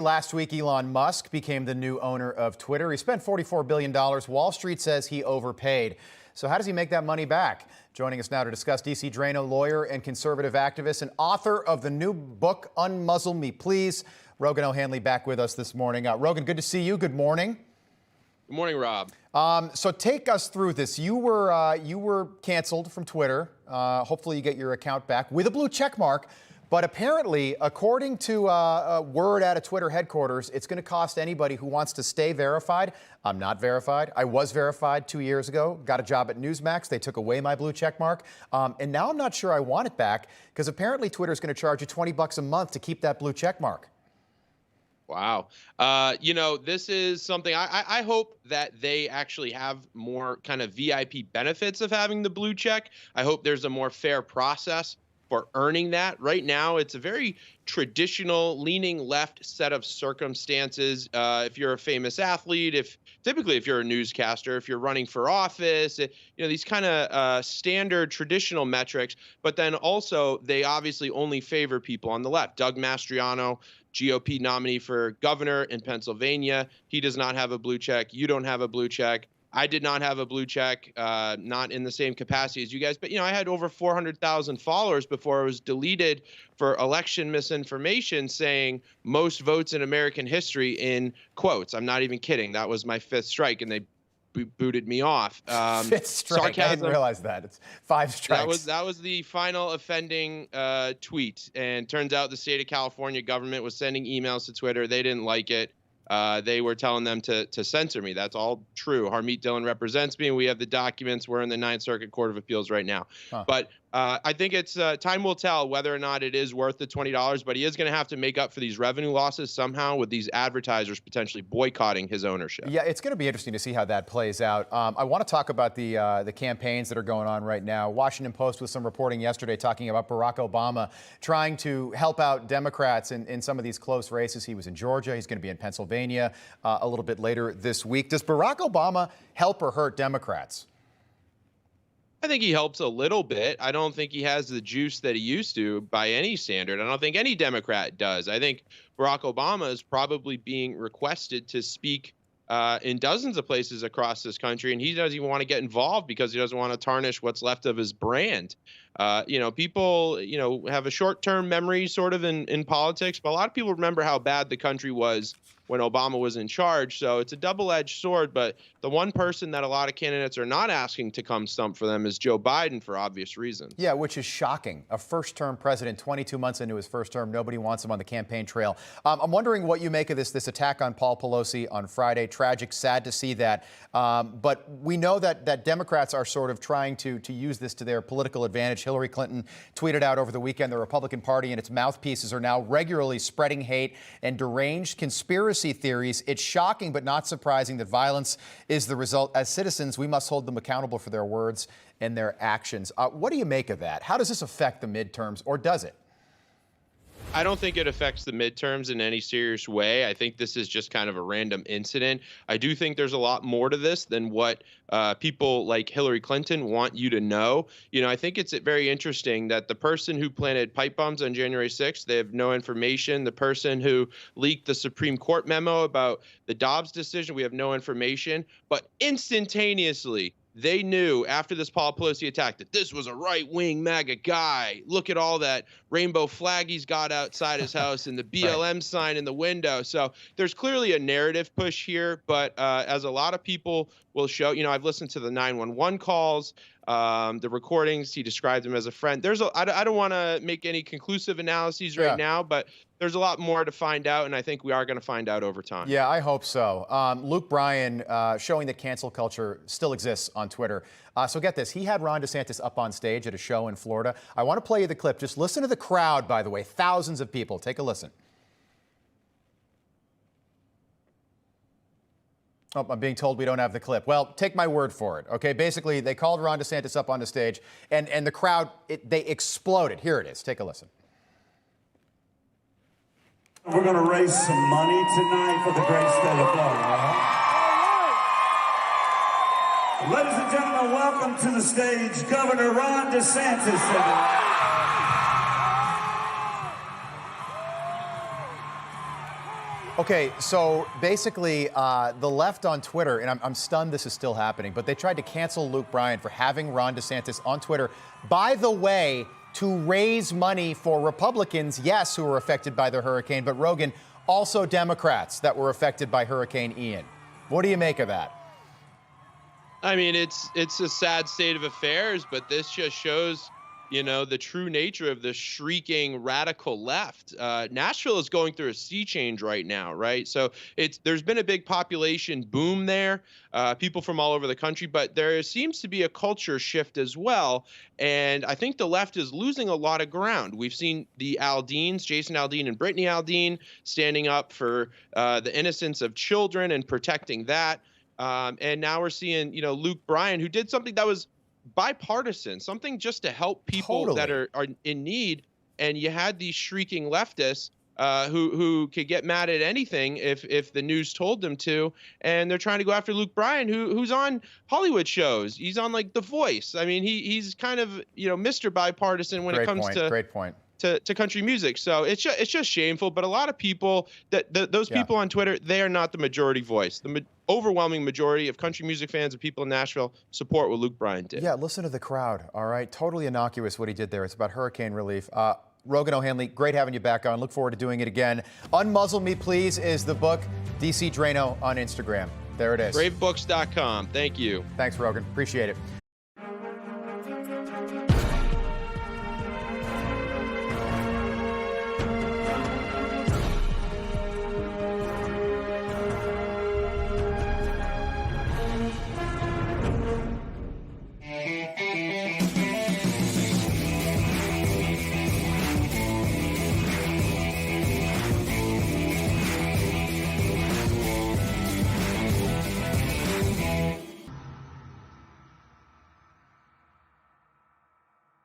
Last week, Elon Musk became the new owner of Twitter. He spent $44 billion. Wall Street says he overpaid. So how does he make that money back? Joining us now to discuss, D.C. Drano, lawyer and conservative activist and author of the new book, Unmuzzle Me Please, Rogan O'Hanley, back with us this morning. Rogan, good to see you. Good morning. Good morning, Rob. So take us through this. You were canceled from Twitter. Hopefully you get your account back with a blue check mark. But apparently, according to word out of Twitter headquarters, it's going to cost anybody who wants to stay verified. I'm not verified. I was verified 2 years ago, got a job at Newsmax. They took away my blue check mark. And now I'm not sure I want it back because apparently Twitter is going to charge you $20 a month to keep that blue check mark. Wow. This is something I hope that they actually have more kind of VIP benefits of having the blue check. I hope there's a more fair process for earning that. Right now, it's a very traditional leaning left set of circumstances. If you're a famous athlete, typically if you're a newscaster, if you're running for office, these kind of standard traditional metrics, but then also they obviously only favor people on the left. Doug Mastriano, GOP nominee for governor in Pennsylvania, he does not have a blue check. You don't have a blue check. I did not have a blue check, not in the same capacity as you guys, but I had over 400,000 followers before I was deleted for election misinformation, saying most votes in American history in quotes. I'm not even kidding. That was my fifth strike, and they booted me off. Fifth strike. Sarcasm. I didn't realize that. It's 5 strikes. That was the final offending tweet, and turns out the state of California government was sending emails to Twitter. They didn't like it. They were telling them to censor me. That's all true. Harmeet Dillon represents me, and we have the documents. We're in the Ninth Circuit Court of Appeals right now. But I think it's time will tell whether or not it is worth the $20, but he is going to have to make up for these revenue losses somehow with these advertisers potentially boycotting his ownership. Yeah, it's going to be interesting to see how that plays out. I want to talk about the campaigns that are going on right now. Washington Post with some reporting yesterday talking about Barack Obama trying to help out Democrats in some of these close races. He was in Georgia. He's going to be in Pennsylvania a little bit later this week. Does Barack Obama help or hurt Democrats? I think he helps a little bit. I don't think he has the juice that he used to by any standard. I don't think any Democrat does. I think Barack Obama is probably being requested to speak in dozens of places across this country, and he doesn't even want to get involved because he doesn't want to tarnish what's left of his brand. People, have a short-term memory sort of in politics, but a lot of people remember how bad the country was when Obama was in charge. So it's a double-edged sword, but the one person that a lot of candidates are not asking to come stump for them is Joe Biden for obvious reasons. Yeah, which is shocking. A first-term president, 22 months into his first term, nobody wants him on the campaign trail. I'm wondering what you make of this attack on Paul Pelosi on Friday. Tragic, sad to see that. But we know that Democrats are sort of trying to use this to their political advantage. Hillary Clinton tweeted out over the weekend the Republican Party and its mouthpieces are now regularly spreading hate and deranged conspiracy theories. It's shocking but not surprising that violence is the result. As citizens, we must hold them accountable for their words and their actions. What do you make of that? How does this affect the midterms, or does it? I don't think it affects the midterms in any serious way. I think this is just kind of a random incident. I do think there's a lot more to this than what people like Hillary Clinton want you to know. I think it's very interesting that the person who planted pipe bombs on January 6th, they have no information. The person who leaked the Supreme Court memo about the Dobbs decision, we have no information. But instantaneously, they knew after this Paul Pelosi attack that this was a right-wing MAGA guy. Look at all that rainbow flag he's got outside his house and the BLM sign in the window. So there's clearly a narrative push here, but as a lot of people will show, I've listened to the 911 calls, the recordings. He described him as a friend. I don't want to make any conclusive analyses right now, but there's a lot more to find out, and I think we are going to find out over time. Yeah, I hope so. Bryan showing that cancel culture still exists on Twitter. So get this. He had Ron DeSantis up on stage at a show in Florida. I want to play you the clip. Just listen to the crowd, by the way. Thousands of people. Take a listen. Oh, I'm being told we don't have the clip. Well, take my word for it, okay? Basically, they called Ron DeSantis up on the stage, and the crowd, they exploded. Here it is. Take a listen. We're going to raise some money tonight for the great state of Florida, all right? Ladies and gentlemen, welcome to the stage, Governor Ron DeSantis. Okay, so basically, the left on Twitter, and I'm stunned this is still happening, but they tried to cancel Luke Bryan for having Ron DeSantis on Twitter, by the way, to raise money for Republicans, yes, who were affected by the hurricane, but Rogan, also Democrats that were affected by Hurricane Ian. What do you make of that? I mean, it's a sad state of affairs, but this just shows, the true nature of the shrieking radical left. Nashville is going through a sea change right now, right? So there's been a big population boom there, people from all over the country, but there seems to be a culture shift as well. And I think the left is losing a lot of ground. We've seen the Aldeans, Jason Aldean and Brittany Aldean, standing up for the innocence of children and protecting that. And now we're seeing, Luke Bryan, who did something that was bipartisan, something just to help people that are in need. And you had these shrieking leftists who could get mad at anything if the news told them to, and they're trying to go after Luke Bryan, who's on Hollywood shows. He's on like The Voice. I mean, he's kind of Mr. Bipartisan when it comes to country music. So it's just shameful. But a lot of people those people on Twitter, they are not the majority voice. The overwhelming majority of country music fans and people in Nashville support what Luke Bryan did. Yeah, listen to the crowd, all right? Totally innocuous what he did there. It's about hurricane relief. Rogan O'Hanley, great having you back on. Look forward to doing it again. Unmuzzle Me Please is the book. DC Drano on Instagram. There it is. Bravebooks.com. Thank you. Thanks, Rogan. Appreciate it.